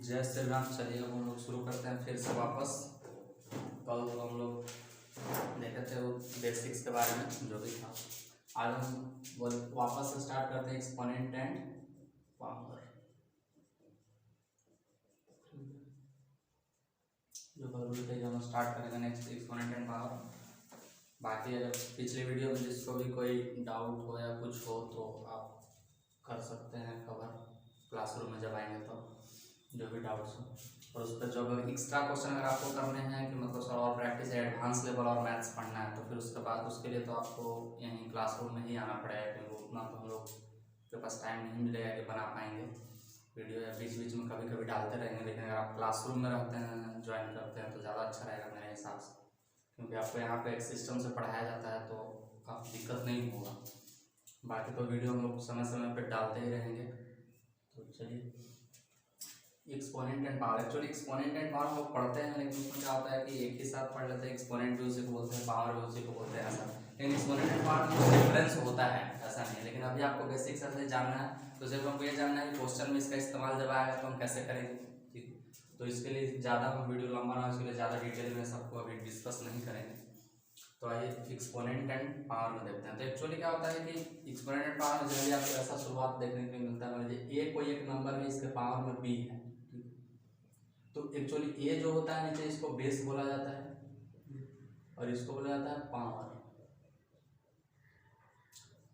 जय श्री राम। चलिए अब हम लोग शुरू करते हैं फिर से वापस। कल हम लोग देखे थे वो बेसिक्स के बारे में जो भी था। आज हम वापस से स्टार्ट करते हैं एक्सपोनेंट एंड पावर। जो कल बोलते हम स्टार्ट करेंगे नेक्स्ट एक्सपोनेंट एंड पावर। बाकी अगर पिछले वीडियो में जिसको भी कोई डाउट हो या कुछ हो तो आप कर सकते हैं कवर क्लासरूम में जब आएंगे तो जो भी डाउट्स हो। और उस पर जो अगर एक्स्ट्रा क्वेश्चन अगर आपको करने हैं कि मतलब सर और प्रैक्टिस एडवांस लेवल और मैथ्स पढ़ना है तो फिर उसके बाद उसके लिए तो आपको यहीं क्लासरूम में ही आना पड़ेगा, क्योंकि उतना तो हम लोग के पास टाइम नहीं मिलेगा कि बना पाएंगे वीडियो, या बीच बीच में कभी कभी डालते रहेंगे। लेकिन अगर आप क्लासरूम में रहते हैं, ज्वाइन करते हैं तो ज़्यादा अच्छा रहेगा मेरे हिसाब से, क्योंकि आपको यहाँ पे एक सिस्टम से पढ़ाया जाता है तो काफ़ी दिक्कत नहीं होगा। बाकी तो वीडियो हम लोग समय समय पर डालते ही रहेंगे। तो चलिए exponent and power. Actually exponent and power हम लोग पढ़ते हैं, लेकिन उसमें क्या होता है कि एक ही साथ पढ़ लेते हैं। एक्सपोनेंट भी उसी को बोलते हैं, पावर भी उसी को बोलते हैं, ऐसा। लेकिन एक्सपोनेंट एंड पावर में डिफरेंस होता है, ऐसा नहीं है। लेकिन अभी आपको बेसिक्स ऐसे जानना है तो सिर्फ हमको ये जानना है कि क्वेश्चन में इसका इस्तेमाल जब आएगा तो हम कैसे करेंगे। ठीक, तो इसके लिए ज़्यादा हम वीडियो लंबा ना, इसके लिए ज़्यादा डिटेल में सबको अभी डिस्कस नहीं करेंगे। तो आइए एक्सपोनेंट एंड पावर में देखते हैं। तो एक्चुअली क्या होता है कि एक्सपोनेंट एंड पावर में जनरली आपको ऐसा शुरुआत देखने को मिलता है, मान लीजिए ए कोई एक नंबर है, इसके पावर में बी है। तो एक्चुअली ए जो होता है नीचे, इसको बेस बोला जाता है और इसको बोला जाता है पावर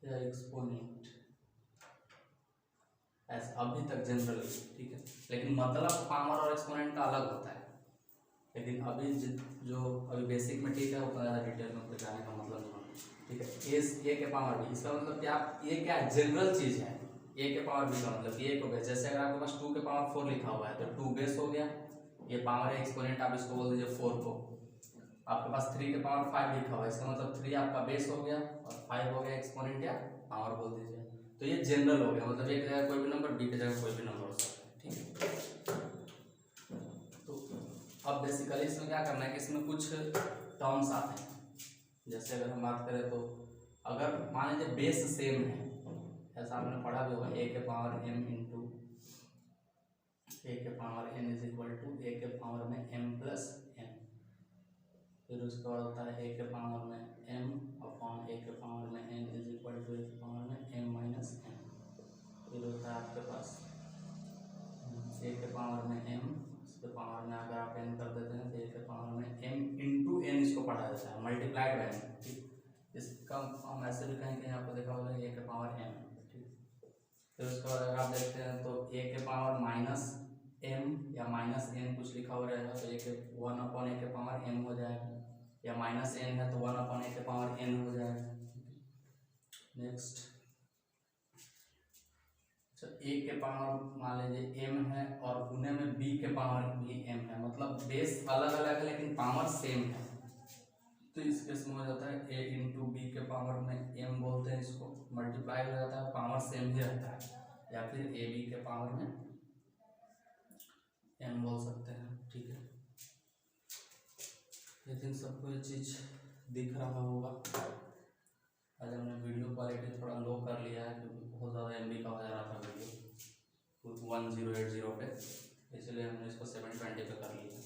या एक्सपोनेंट, ऐसा अभी तक जनरली। ठीक है, लेकिन मतलब पावर और एक्सपोनेंट का अलग होता है। लेकिन अभी जो अभी बेसिक में, ठीक है, उतना ज़्यादा डिटेल में जाने का मतलब नहीं होता। ठीक है, ए के पावर बी, इसका मतलब क्या, ये क्या जनरल चीज़ है। ए के पावर बी का मतलब ए को बेस, जैसे अगर आपके पास 2 के पावर 4 लिखा हुआ है तो 2 बेस हो गया, ये पावर है। एक्सपोनेंट आप इसको बोल दीजिए 4 को। आपके पास 3 के पावर 5 लिखा हुआ है, इसका मतलब 3 आपका बेस हो गया और 5 हो गया एक्सपोनेंट या पावर बोल दीजिए। तो ये जनरल हो गया, मतलब एक जगह कोई भी नंबर, बी की जगह कोई भी नंबर हो सकता है। ठीक है, तो अब बेसिकली इसमें क्या करना है कि इसमें कुछ टर्म्स आते हैं। जैसे अगर हम बात करें तो अगर मान लीजिए बेस सेम है, ऐसा आपने पढ़ा भी होगा, ए के पावर m इंटू ए के power n is equal to a के पावर में m प्लस n। फिर उसके बाद होता है ए के पावर में m अपॉन ए के पावर में n is equal to a के पावर में m माइनस n। फिर होता है आपके पास ए के पावर में m, इसके पावर में अगर आप n कर देते हैं तो ए के पावर में m इंटू n इसको पढ़ा जाता है, मल्टीप्लाइड बाय n। ठीक, इसका हम ऐसे भी कहीं कहीं आपको देखा होगा ए के पावर m। ठीक, फिर उसके बाद अगर आप देखते हैं तो ए के पावर माइनस m या माइनस n कुछ लिखा हुआ रहेगा तो ए के 1 अपॉन ए के पावर m हो जाएगा, या माइनस n है तो 1 अपॉन ए के पावर n हो जाएगा। नेक्स्ट, ए के पावर मान लीजिए m है और गुने में b के पावर भी m है, मतलब बेस अलग अलग है लेकिन पावर सेम है। तो इस केस में हो जाता है a इंटू बी के पावर में m बोलते हैं, इसको मल्टीप्लाई हो जाता है, पावर सेम ही रहता है, या फिर ए बी के पावर में m बोल सकते हैं। ठीक है, आई थिंक सबको ये चीज़ दिख रहा होगा। आज हमने वीडियो क्वालिटी थोड़ा लो कर लिया है क्योंकि बहुत ज़्यादा MB का हो जा रहा था वीडियो 1080 पे, इसलिए हमने इसको 720 पे कर लिया।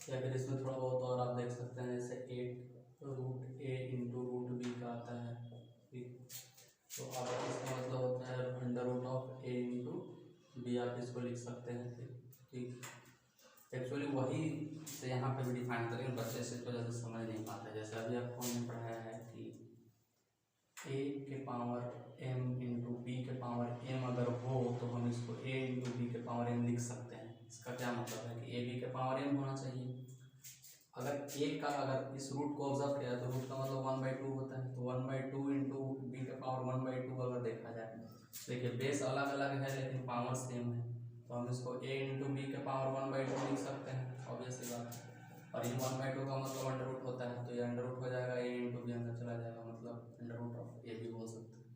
या फिर इसमें थोड़ा बहुत और आप देख सकते हैं, जैसे 8√a इंटू √b का आता है। ठीक, तो अब इसका मतलब होता है √a इंटू b, आप इसको लिख सकते हैं। ठीक, एक्चुअली वही से यहाँ पे भी डिफाइन करेंगे, बच्चे से तो जल्दी समझ नहीं पाते। जैसे अभी आपको हमने पढ़ाया है कि a के पावर m इंटू बी के पावर m अगर हो तो हम इसको a इंटू बी के पावर m लिख सकते हैं। इसका क्या मतलब है कि a b के पावर m होना चाहिए। अगर a का अगर इस रूट को ऑब्जर्व किया तो रूट का मतलब 1/2 होता है, तो 1/2 इंटू बी के पावर 1/2 अगर देखा जाए, देखिए बेस अलग अलग है लेकिन पावर सेम है, तो हम इसको a इंटू बी के पावर 1/2 लिख सकते हैं, ऑब्वियसली बात है। और ये 1/2 का मतलब अंडर रूट होता है, तो ये अंडर रूट हो जाएगा, a इंटू बी अंदर चला जाएगा, मतलब अंडर रूट ऑफ ए भी बोल सकते हैं।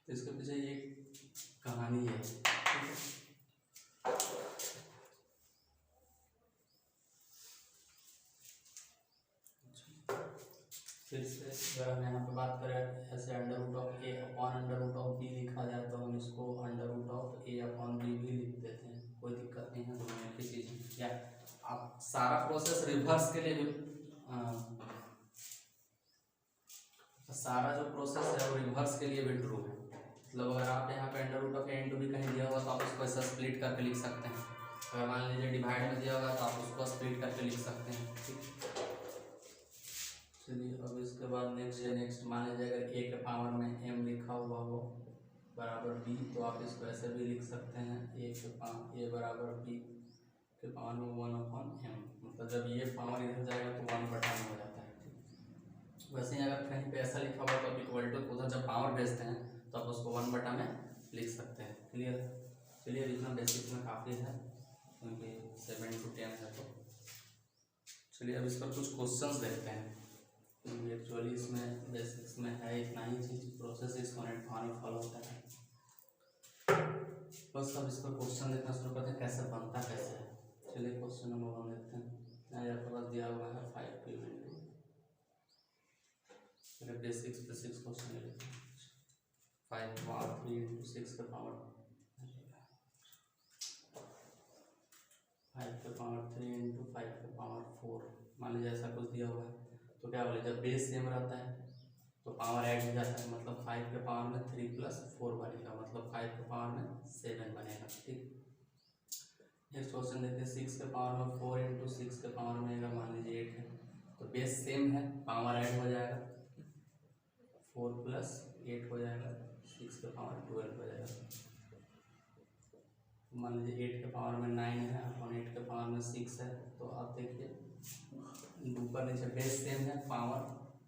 तो इसके पीछे ये कहानी है। ठीक है, फिर से अगर हम यहाँ पे बात करें ऐसे under root of A upon under root of B लिखा जाए तो हम इसको under root of A upon B भी लिख देते हैं, कोई दिक्कत नहीं है। दोनों एक ही चीज़ है। या आप सारा प्रोसेस रिवर्स के लिए भी सारा जो प्रोसेस है वो रिवर्स के लिए भी ट्रू है। मतलब अगर आप यहाँ पे under root of A into B कहीं दिया होगा तो आप उसको ऐसा स्प्लिट करके लिख सकते हैं। अगर मान लीजिए डिवाइड में दिया होगा तो आप उसको स्प्लिट करके लिख सकते हैं। ठीक, चलिए अब इसके बाद नेक्स्ट मान लीजिए अगर ए के पावर में एम लिखा हुआ हो बराबर बी, तो आप इसको ऐसे भी लिख सकते हैं ए बराबर बी के पावर में 1/m। मतलब जब ये पावर इधर जाएगा तो 1/m हो जाता है। ठीक, वैसे ही अगर कहीं पे ऐसा लिखा हुआ तो आप इक्वल टू उधर जब पावर भेजते हैं तो आप उसको 1/m लिख सकते हैं। क्लियर? चलिए इतना बेसिक में काफ़ी है क्योंकि 7 to 10 है। तो चलिए अब इस पर कुछ क्वेश्चंस देखते हैं क्योंकि एक्चुअली इसमें बेसिक्स में है इतना ही चीज़, प्रोसेस एक्सपोनेंट फॉर्म फॉलो होता है। बस अब इस पर क्वेश्चन देखना शुरू करते हैं कैसे बनता कैसे है। चलिए क्वेश्चन नंबर 1 देखते हैं। यहाँ पर दिया हुआ है 5 पहले बेसिक्स क्वेश्चन लेते हैं। 5 पावर 3 into 6 के पावर 5 के पावर 3 into 5 के पावर 4। मान लीजिए ऐसा कुछ दिया हुआ है तो क्या बोले जब बेस सेम रहता है तो पावर ऐड हो जाता है। मतलब 5 के पावर में 3 + 4 बनेगा, मतलब 5 के पावर में 7 बनेगा। ठीक, नेक्स्ट क्वेश्चन देखते हैं। 6 के पावर में 4 into 6 के पावर में अगर मान लीजिए 8 है तो बेस सेम है, पावर ऐड हो जाएगा, 4 + 8 हो जाएगा, 6 के पावर 12 हो जाएगा। मान लीजिए 8 के पावर में 9 है और 8 के पावर में 6 है तो आप देखिए ऊपर नीचे बेस सेम है, पावर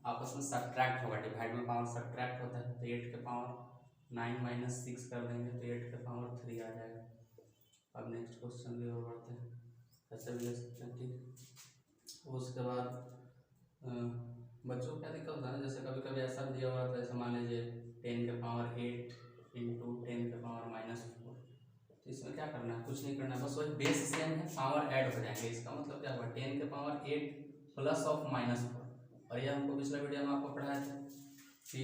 आपस में सब्ट्रैक्ट होगा, डिवाइड में पावर सब्ट्रैक्ट होता है तो 8 के पावर 9 - 6 कर देंगे तो 8 के पावर 3 आ जाएगा। अब नेक्स्ट क्वेश्चन भी और बढ़ते हैं, ऐसे भी ले सकते हैं। ठीक, उसके बाद बच्चों को क्या दिक्कत होता है, जैसे कभी कभी ऐसा दिया हुआ था, जैसे मान लीजिए 10 के पावर 8 into 10 के पावर -4, तो इसमें क्या करना है, कुछ नहीं करना है, बस वही बेस सेम है, पावर ऐड हो जाएंगे। इसका मतलब क्या हुआ 10 के पावर 8 प्लस ऑफ -4। और ये हमको पिछले वीडियो में आपको पढ़ाया था कि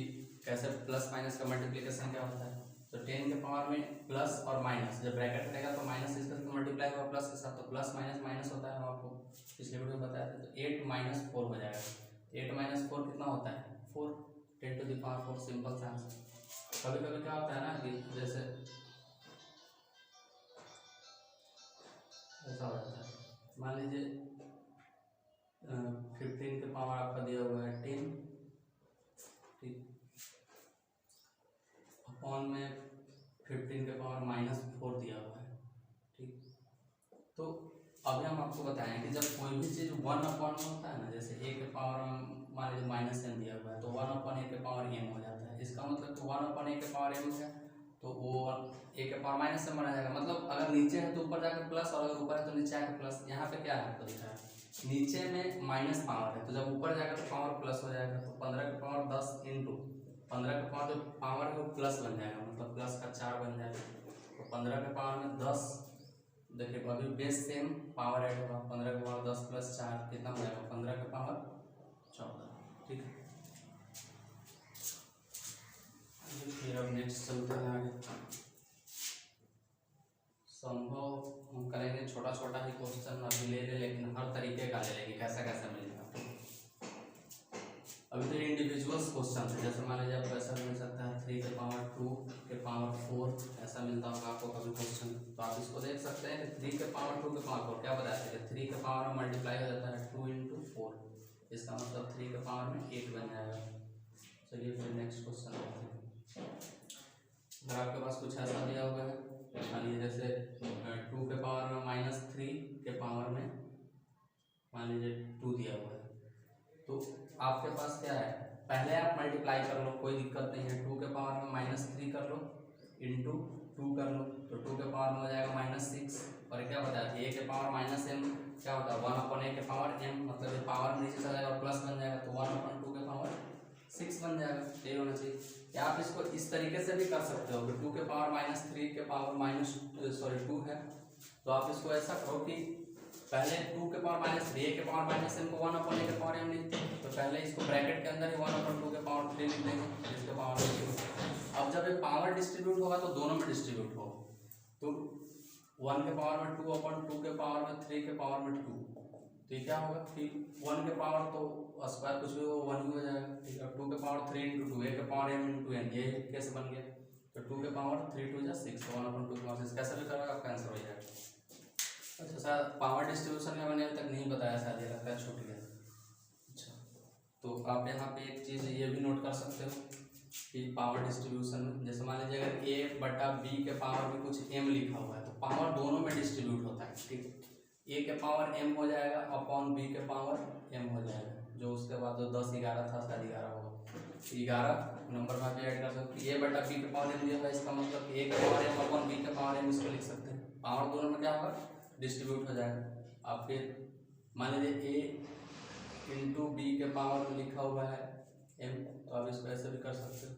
कैसे प्लस माइनस का मल्टीप्लिकेशन क्या होता है। तो 10 के पावर में प्लस और माइनस, जब ब्रैकेट रहेगा तो माइनस इसके साथ मल्टीप्लाई होगा प्लस के साथ, तो प्लस माइनस माइनस होता है, हम आपको पिछले वीडियो में बताया था। तो 8 - 4 हो जाएगा। 8 - 4 कितना होता है 4, 10 to the power 4, सिंपल सा आंसर। कभी कभी क्या होता है ना कि जैसे ऐसा हो जाता है, मान लीजिए 15 के पावर आपका दिया हुआ है 10, ठीक, अपॉन में 15 के पावर -4 दिया हुआ है। ठीक, तो अभी हम आपको बताएं कि जब कोई भी चीज़ 1/n होता है ना, जैसे a के पावर मान लीजिए -n दिया हुआ है तो 1/a के पावर m हो जाता है। इसका मतलब कि 1/a के पावर m है तो वो a के पावर -m बना जाएगा। मतलब अगर नीचे है तो ऊपर जाकर प्लस और अगर ऊपर है तो नीचे आकर प्लस। यहाँ पे क्या है आपको दिख रहा है नीचे में माइनस पावर है तो जब ऊपर जाकर तो पावर प्लस हो जाएगा। तो 15 के पावर 10 into 15 के पावर जो पावर है वो प्लस बन जाएगा, मतलब प्लस का 4 बन जाएगा। तो 15 के पावर में 10, देखिए अभी बेस सेम, पावर ऐड होगा, 15 के पावर 10 + 4 कितना हो जाएगा 15 के पावर 14। ठीक है, फिर अब नेक्स्ट चलते हैं आगे। संभव हम करेंगे छोटा छोटा ही क्वेश्चन अभी ले ले, लेकिन हर तरीके का ले लेंगे, कैसा कैसा मिलेगा। अभी तो इंडिविजुअल्स क्वेश्चन है, जैसे मान लीजिए आपको ऐसा मिल सकता है 3 के पावर 2 के पावर 4, ऐसा मिलता होगा आपको कभी क्वेश्चन। तो आप इसको देख सकते हैं कि 3 के पावर 2 के पावर 4 क्या बताया था, 3 के पावर में मल्टीप्लाई हो जाता है 2 into 4, इसका मतलब 3 के पावर में 8 बन जाएगा। चलिए फिर नेक्स्ट क्वेश्चन देखते हैं। अगर आपके पास कुछ ऐसा दिया हुआ है, मान लीजिए जैसे 2 के पावर में -3 के पावर में मान लीजिए 2 दिया हुआ है, तो आपके पास क्या है, पहले आप मल्टीप्लाई कर लो, कोई दिक्कत नहीं है। 2 के पावर में -3 कर लो इंटू 2 कर लो, तो 2 के पावर में हो जाएगा -6। और क्या बताया था a के पावर -m क्या होता है 1/a के पावर m, मतलब ये पावर नीचे चला जाएगा प्लस बन जाएगा तो 1/2 के पावर 6 बन जाएगा। ये होना चाहिए। या आप इसको इस तरीके से भी कर सकते हो कि 2 के पावर -3 के पावर 2 है, तो आप इसको ऐसा करो कि पहले 2 के पावर -3 a के पावर -m को 1/a के पावर m लिखते हैं, तो पहले इसको ब्रैकेट के अंदर ही 1/2 के पावर 3 लिख देंगे, इसके पावर 2। अब जब ये पावर डिस्ट्रीब्यूट होगा तो दोनों में डिस्ट्रीब्यूट हो, तो 1 के पावर में 2/2 के पावर में 3 के पावर में 2, तो ये क्या होगा कि 1 के पावर तो स्क्वायर कुछ भी हो 1 ही हो जाएगा, ठीक है। 2 के पावर 3 × 2, a के पावर m × n, ये कैसे बन गया, तो 2 के पावर 3 2 जा 6, 1/2 के पावर 6 कैसे भी करोगे आपका आंसर हो जाएगा। अच्छा सर पावर डिस्ट्रीब्यूशन में मैंने अभी तक नहीं बताया, शायद ये लगता है छूट गया। अच्छा तो आप यहाँ पे एक चीज़ ये भी नोट कर सकते हो कि पावर डिस्ट्रीब्यूशन में जैसे मान लीजिए अगर a/b के पावर में कुछ m लिखा हुआ है तो पावर दोनों में डिस्ट्रीब्यूट होता है, ठीक है। a के पावर m हो जाएगा अपॉन b के पावर m हो जाएगा, जो उसके बाद जो 10 11 था शायद 11 होगा, 11 नंबर में आप ऐड कर सकते हैं। a/b के पावर m दिया हुआ है, इसका मतलब a के पावर m अपॉन b के पावर m इसको लिख सकते हैं। पावर दोनों में क्या होगा डिस्ट्रीब्यूट हो जाएगा। अब फिर मान लीजिए a × b के पावर में लिखा हुआ है m, तो आप इसको ऐसे भी कर सकते हो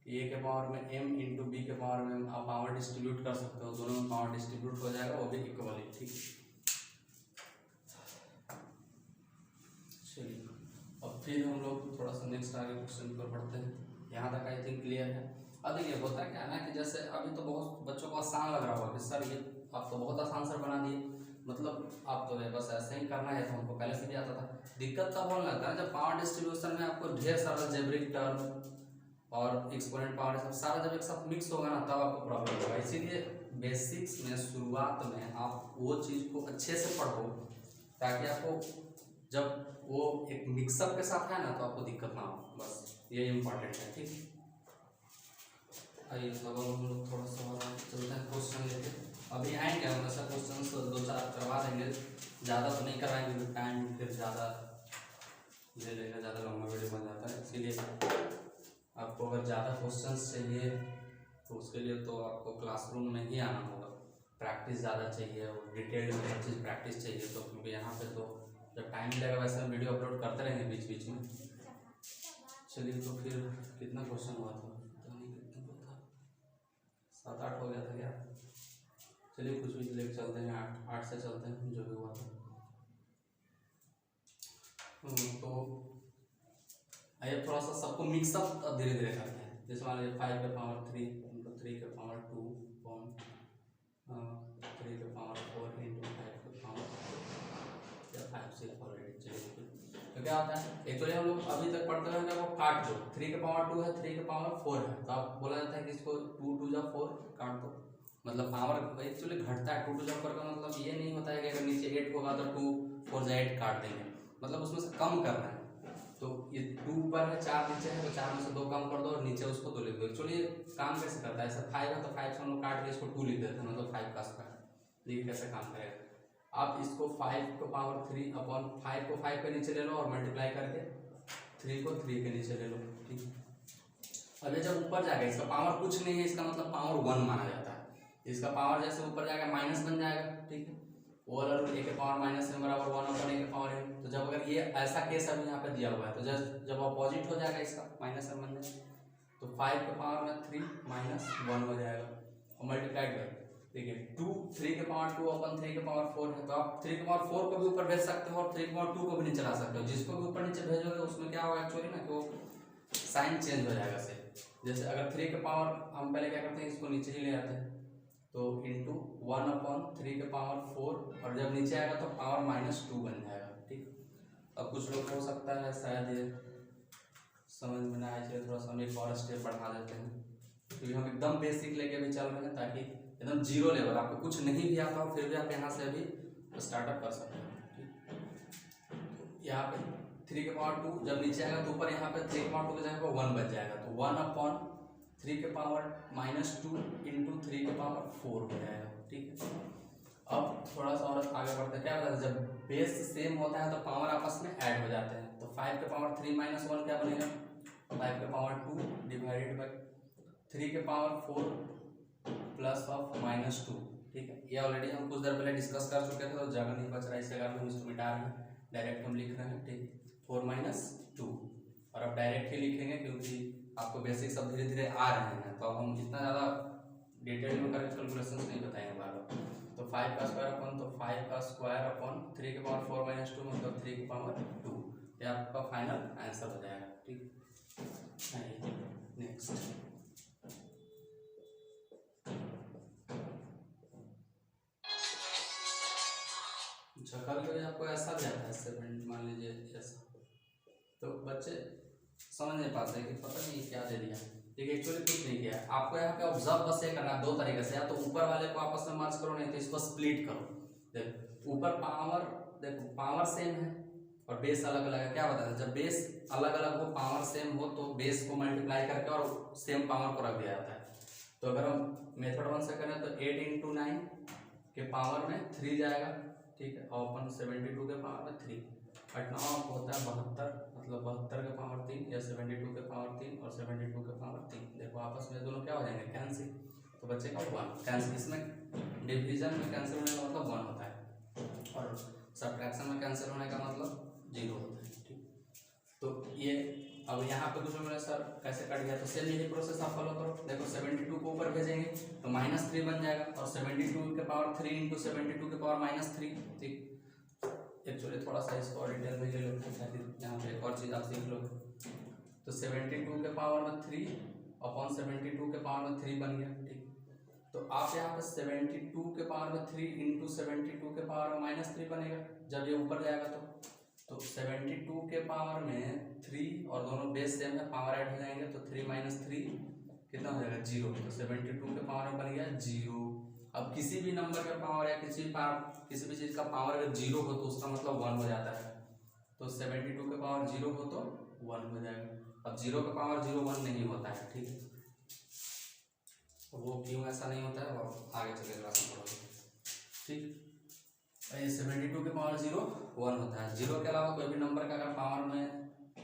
कि a के पावर में m × b के पावर में आप पावर डिस्ट्रीब्यूट कर सकते हो, दोनों में पावर डिस्ट्रीब्यूट हो जाएगा, वो भी इक्वली, ठीक। चलिए अब फिर हम लोग थोड़ा सा नेक्स्ट आगे क्वेश्चन पर पढ़ते हैं। यहाँ तक आई थिंक क्लियर है। अब देखिए होता क्या है ना कि जैसे अभी तो बहुत बच्चों को आसान लग रहा होगा कि सर ये आप तो बहुत आसान सर बना दिए, मतलब आप तो बस ऐसे ही करना है, तो हमको पहले से भी आता था। दिक्कत तब होने लगता है जब पावर डिस्ट्रीब्यूशन में आपको ढेर सारा अलजेब्रिक टर्म और एक्सपोनेंट पावर सब सारा जब एक साथ मिक्स होगा ना तब आपको प्रॉब्लम होगा। इसीलिए बेसिक्स में शुरुआत में आप वो चीज़ को अच्छे से पढ़ो ताकि आपको जब वो एक मिक्सअप के साथ है ना तो आपको दिक्कत ना हो, बस ये इम्पोर्टेंट है, ठीक। आइए अब हम लोग थोड़ा सा और चलते हैं क्वेश्चन लेके। अभी आएंगे हम ऐसा क्वेश्चन 2-4 करवा देंगे, ज़्यादा तो नहीं कराएंगे, टाइम फिर ज़्यादा ले लेगा, ज़्यादा लंबा वीडियो बन जाता है। इसीलिए आपको अगर ज़्यादा क्वेश्चंस चाहिए तो उसके लिए तो आपको क्लासरूम में ही आना होगा, प्रैक्टिस ज़्यादा चाहिए और डिटेल्ड में हर चीज़ प्रैक्टिस चाहिए, तो क्योंकि यहाँ पे तो जब टाइम मिलेगा वैसे हम वीडियो अपलोड करते रहेंगे बीच बीच में। चलिए तो फिर कितना क्वेश्चन हुआ था, कितना था, 7-8 हो गया था क्या। चलिए कुछ भी लेकर चलते हैं, 8 से चलते हैं जो भी हुआ था। तो आइए थोड़ा सा सबको मिक्सअप धीरे धीरे करते हैं। जैसे मान लीजिए 5 के पावर 3 × 3 के पावर 2 3 के पावर 4 × 5 के पावर 5 से ऑलरेडी। चलिए तो क्या होता है, एक्चुअली हम लोग अभी तक पढ़ते हैं वो काट दो, 3 के पावर 2 है, 3 के पावर 4 है, तो आप बोला जाता है कि इसको 2 2 जा 4 काट दो, मतलब पावर एक्चुअली घटता है। 2 2 जा 4 का मतलब ये नहीं होता है कि अगर नीचे 8 होगा तो 2 4 जा 8 काट देंगे, मतलब उसमें से कम करना है। तो ये 2 ऊपर है 4 नीचे है, तो 4 में से 2 कम कर दो और नीचे उसको 2 लिख दो। एक्चुअली काम कैसे करता है, ऐसा 5 है तो 5 से हम लोग काट के इसको 2 लिख देते हैं, मतलब 5 का स्क्वायर। देखिए कैसे काम करेगा। आप इसको 5 को पावर 3 अपॉन 5 को 5 के नीचे ले लो और मल्टीप्लाई करके 3 को 3 के नीचे ले लो, ठीक। अब ये जब ऊपर जाएगा इसका पावर कुछ नहीं है, इसका मतलब पावर 1 माना जाता है। इसका पावर जैसे ऊपर जाएगा माइनस बन जाएगा, ठीक है। ओवरऑल a के पावर माइनस m बराबर 1/a के पावर m। तो जब अगर ये ऐसा केस अभी यहाँ पे दिया हुआ है तो जब अपोजिट हो जाएगा इसका माइनस m बन जाएगा, तो 5 के पावर में 3 माइनस 1 हो जाएगा और मल्टीप्लाइड कर देखिए 3 के पावर 2 अपन 3 के पावर 4 है, तो आप 3 के पावर 4 को भी ऊपर भेज सकते हो और 3 के पावर 2 को भी नीचे ला सकते हो। जिसको भी ऊपर नीचे भेजोगे उसमें क्या होगा एक्चुअली ना कि वो साइन चेंज हो जाएगा से। जैसे अगर 3 के पावर हम पहले क्या करते हैं इसको नीचे ही ले आते हैं, तो इंटू 1/3 के पावर 4 और जब नीचे आएगा तो पावर -2 बन जाएगा, ठीक। अब कुछ लोग हो सकता है शायद ये समझ में ना आए, थोड़ा सा हम एक और स्टेप बढ़ा देते हैं, क्योंकि हम एकदम बेसिक लेके भी चल रहे हैं ताकि एकदम जीरो लेवल आपको कुछ नहीं भी आता हो फिर भी आप यहाँ से अभी स्टार्टअप कर सकते हैं, ठीक। यहाँ पे 3 के पावर 2 जब नीचे आएगा तो ऊपर यहाँ पे 3 के पावर 2 की जगह पर 1 बच जाएगा, तो 1/3 के पावर -2 इंटू 3 के पावर 4 हो जाएगा, ठीक है। अब थोड़ा सा और आगे बढ़ते हैं, क्या होता है जब बेस सेम होता है तो पावर आपस में ऐड हो जाते हैं। तो 5 के पावर 3 - 1 क्या बनेगा, 5 के पावर 2 डिवाइडेड बाई 3 के पावर 4 प्लस ऑफ -2, ठीक है। ये ऑलरेडी हम कुछ देर पहले डिस्कस कर चुके थे, तो जगह नहीं बच रहा है, इस जगह पे हम इसको मिटा रहे हैं, डायरेक्ट हम लिख रहे हैं, ठीक। 4 - 2 और अब डायरेक्ट ही लिखेंगे क्योंकि आपको बेसिक सब धीरे धीरे आ रहे हैं, तो अब हम इतना ज़्यादा डिटेल में करके कैलकुलेशन नहीं बताएंगे बार बार। तो 5 का स्क्वायर अपन तो 5 का स्क्वायर अपन 3 के पावर 4 - 2 मतलब 3 के पावर 2 ये आपका फाइनल आंसर हो जाएगा। ठीक, नेक्स्ट अच्छा, कभी कभी आपको ऐसा भी आता है सेवन, मान लीजिए ऐसा, तो बच्चे समझ नहीं पाते कि पता नहीं क्या दे दिया, देखिए एक्चुअली कुछ नहीं किया है आपको। यहाँ पे ऑब्जर्व बस ये करना है दो तरीके से, या तो ऊपर वाले को आपस में मर्ज करो, नहीं तो इसको स्प्लिट करो। देखो ऊपर पावर, देखो पावर सेम है और बेस अलग अलग है, क्या बताया जब बेस अलग अलग हो पावर सेम हो तो बेस को मल्टीप्लाई करके और सेम पावर को रख दिया जाता है। तो अगर हम मेथड 1 से करें तो 8 × 9 के पावर में 3 जाएगा, ठीक है, और अपन 72 के पावर में 3, 8 होता है 72, मतलब 72 के पावर 3 या 72 के पावर 3 और 72 के पावर 3। देखो आपस में दोनों क्या हो जाएंगे, कैंसिल, तो बच्चे का 1 कैंसिल, इसमें डिवीजन में कैंसिल होने का मतलब 1 होता है और सब्ट्रैक्शन में कैंसिल होने का मतलब 0 होता है। ठीक, तो ये अब यहाँ पे कुछ मेरा सर कैसे कट गया, तो सेम यही प्रोसेस आप फॉलो करो। देखो 72 को ऊपर भेजेंगे तो -3 बन जाएगा और 72 के पावर 3 × 72 के पावर -3। ठीक, एक्चुअली थोड़ा सा इसको और डिटेल में ले लो ताकि यहाँ पे एक और चीज़ आप सीख लो। तो 72 के पावर में 3 अपॉन 72 के पावर में 3 बन गया। ठीक, तो आप यहाँ पे 72 के पावर में 3 × 72 के पावर में -3 बनेगा जब ये ऊपर जाएगा तो 72 के पावर में 3 और दोनों बेस सेम है, पावर ऐड हो जाएंगे तो 3 - 3 कितना हो जाएगा 0, तो 72 के पावर में बन गया 0। अब किसी भी नंबर का पावर या किसी भी चीज़ का पावर अगर 0 हो तो उसका मतलब 1 हो जाता है, तो 72 के पावर 0 हो तो 1 हो जाएगा। अब 0 का पावर 0 1 नहीं होता है। ठीक, तो वो क्यों ऐसा नहीं होता है वो आगे चले क्लास में पढ़ोगे। ठीक, ये 72 के पावर 0 1 होता है, 0 के अलावा कोई भी नंबर का अगर पावर में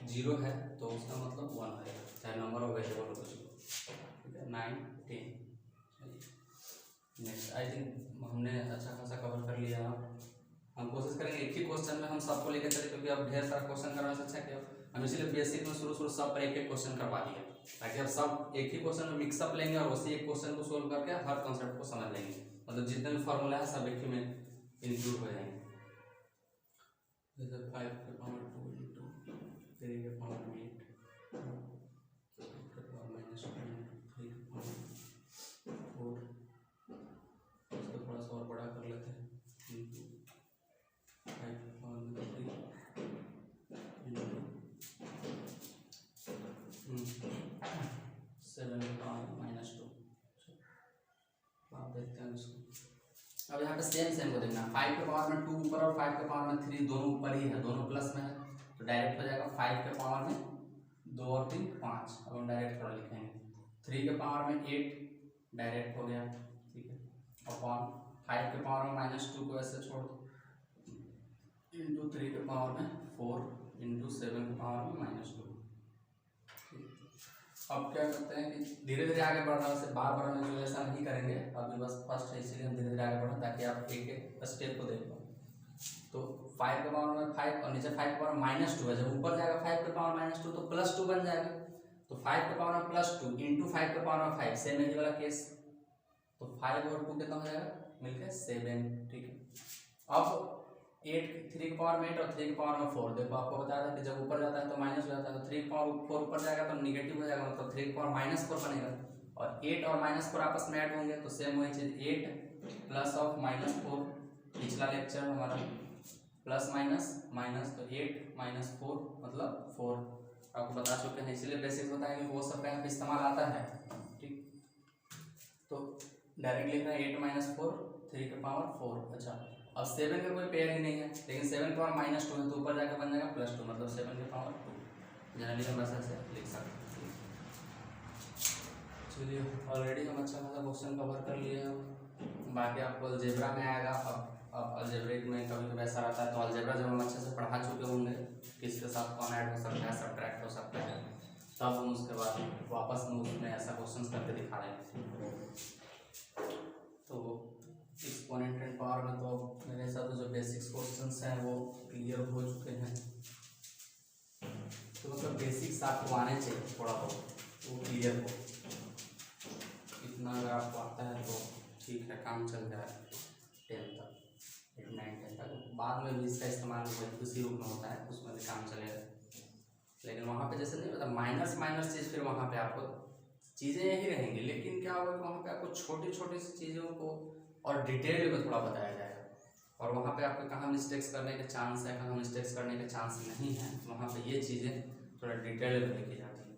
0 है तो उसका मतलब 1 है, चाहे नंबर हो वेरिएबल हो कुछ। ठीक है, 9 10। नेक्स्ट आई थिंक हमने अच्छा खासा कवर कर लिया। हम कोशिश करेंगे एक ही क्वेश्चन में हम सबको लेकर चले, क्योंकि अब ढेर सारा क्वेश्चन करने से अच्छा क्या हम इसलिए बेसिक में शुरू सब पर एक एक क्वेश्चन करवा दिए, ताकि अब सब एक ही क्वेश्चन में मिक्सअप लेंगे और उसी एक क्वेश्चन को सोल्व करके हर कॉन्सेप्ट को समझ लेंगे, मतलब जितने भी फॉर्मूला है सब एक ही में इंक्लूड हो जाएंगे। जैसे 5 के पावर 2 × 3 के पावर 8 के पावर -2 × 3 के पावर 4, इसको थोड़ा सा और बड़ा कर लेते हैं, 5 के पावर 3 7 के पावर -2। आप देखते हैं इसको, अब यहाँ पे सेम को देखना, 5 के पावर में 2 ऊपर और 5 के पावर में 3 दोनों ऊपर ही है, दोनों प्लस में है, तो डायरेक्ट हो जाएगा 5 के पावर में 2 और 3 5, अब हम डायरेक्ट थोड़ा लिखेंगे 3 के पावर में 8 डायरेक्ट हो गया। ठीक है, अपॉन 5 के पावर में -2 को ऐसे छोड़ दो इंटू 3 के पावर में 4 इंटू 7 के पावर में -2। अब क्या करते हैं कि धीरे धीरे आगे बढ़ रहा है, वैसे बार बार हम जो ऐसा नहीं करेंगे, अभी बस फर्स्ट है इसीलिए हम धीरे धीरे आगे बढ़ें ताकि आप एक एक स्टेप को देख पाओ। तो 5 के पावर में 5 और नीचे 5 के पावर -2 है, जब ऊपर जाएगा 5 के पावर -2 तो +2 बन जाएगा, तो 5 के पावर में +2 इंटू 5 के पावर में 5 सेम है ये वाला केस, तो 5 और 2 कितना हो जाएगा मिलकर 7। ठीक है, अब 8 3 के पावर में 8 और 3 के पावर में 4, देखो आपको बताया था कि जब ऊपर जाता है तो माइनस हो जाता है, तो 3 के पावर 4 ऊपर जाएगा तो निगेटिव हो जाएगा, मतलब 3 के पावर -4 बनेगा, और 8 और -4 आपस में ऐड होंगे तो सेम वही चीज 8 प्लस ऑफ -4, पिछला लेक्चर हमारा प्लस माइनस तो 8 -4 मतलब 4 आपको बता चुके हैं, इसलिए बेसिक्स बताएंगे वो सब यहाँ पे इस्तेमाल आता है। ठीक, तो डायरेक्ट लिख रहे हैं 8 - 4 3 के पावर 4। अच्छा, अब 7 का कोई पेयर ही नहीं है, लेकिन 7 के पावर -2 है तो ऊपर जाकर बन जाएगा +2, मतलब 7 के पावर 2 जनरली हम ऐसे लिख सकते हैं। चलिए ऑलरेडी हम अच्छा खासा क्वेश्चन कवर कर लिए हैं, बाकी आपको अलजेब्रा में आएगा। अब अलजेब्रिक में कभी कभी ऐसा रहता है, तो अलजेब्रा जब हम अच्छे से पढ़ा चुके होंगे किसके साथ कौन ऐड हो सकता है सब्ट्रैक्ट हो सकता है, तब हम उसके बाद वापस में उसमें ऐसा क्वेश्चन करके दिखा देंगे। तो एक्सपोनेंट एंड पावर में तो मेरे हिसाब से जो बेसिक्स क्वेश्चंस हैं वो क्लियर हो चुके हैं, तो मतलब बेसिक्स आपको आने चाहिए थोड़ा बहुत, वो क्लियर हो, इतना अगर आपको आता है तो ठीक है, काम चल रहा है 10 तक 8 9 10 तक। बाद में भी इसका इस्तेमाल उसी रूप में होता है, उसमें भी काम चलेगा। लेकिन वहाँ पे जैसे नहीं होता माइनस माइनस चीज़, फिर वहाँ पे आपको चीज़ें यही रहेंगी, लेकिन क्या होगा कि वहाँ पे आपको छोटी छोटी सी चीज़ों को और डिटेल में थोड़ा बताया जाएगा, और वहाँ पे आपको कहाँ मिस्टेक्स करने के चांस है, कहाँ मिस्टेक्स करने के चांस नहीं है, वहाँ पे ये चीज़ें थोड़ा डिटेल में लिखी जाती है।